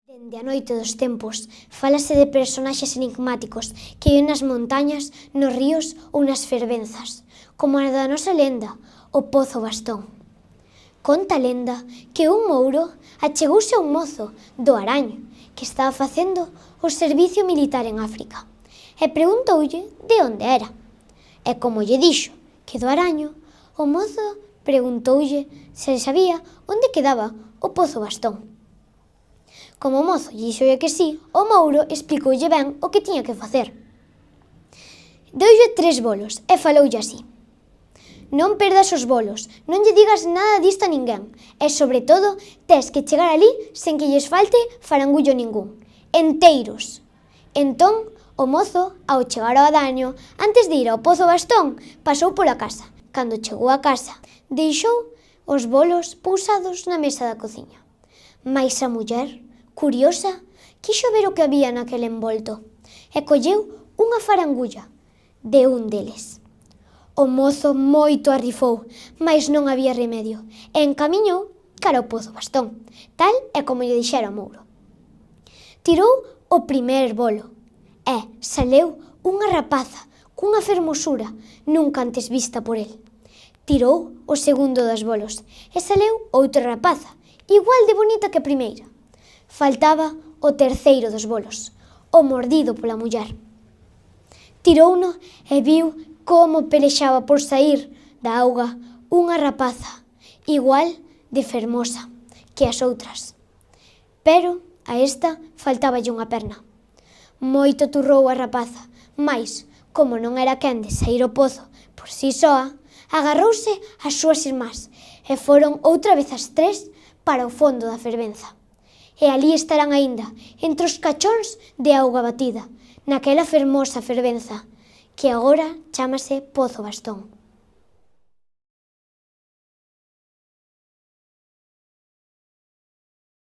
Dende a noite dos tempos, fálase de personaxes enigmáticos que viven nas montañas, nos ríos ou nas fervenzas, como a da nosa lenda, o Pozo Bastón. Conta a lenda que un mouro achegouse a un mozo do Araño que estaba facendo o servicio militar en África e preguntoulle de onde era. E como lle dixo que do Araño, o mozo preguntoulle se sabía onde quedaba o Pozo Bastón. Como o mozo lle dixo que sí, o mouro explicoulle ben o que tiña que facer. Deulle 3 bolos e faloulle así: non perdas os bolos, non lle digas nada disto a ninguén e, sobre todo, tes que chegar ali sen que lles falte farangullo ningún. Enteiros. Entón, o mozo, ao chegar ao Adaño, antes de ir ao Pozo Bastón, pasou pola casa. Cando chegou á casa, deixou os bolos pousados na mesa da cociña. Mais a muller, curiosa, quixo ver o que había naquele envolto e colleu unha farangulla de un deles. O mozo moito arrifou, mais non había remedio, e encamiñou cara ao Pozo Bastón, tal e como lle dixera o mouro. Tirou o primer bolo e saleu unha rapaza cunha fermosura nunca antes vista por el. Tirou o segundo dos bolos e saleu outra rapaza, igual de bonita que a primeira. Faltaba o terceiro dos bolos, o mordido pola muller. Tirouno e viu como pelexaba por saír da auga unha rapaza, igual de fermosa que as outras. Pero a esta faltáballe unha perna. Moito turrou a rapaza, mais, como non era quen de saír ao pozo por si soa, agarrouse ás súas irmás e foron outra vez as 3 para o fondo da fervenza. E ali estarán aínda, entre os cachóns de auga batida, naquela fermosa fervenza, que agora chámase Pozo Bastón.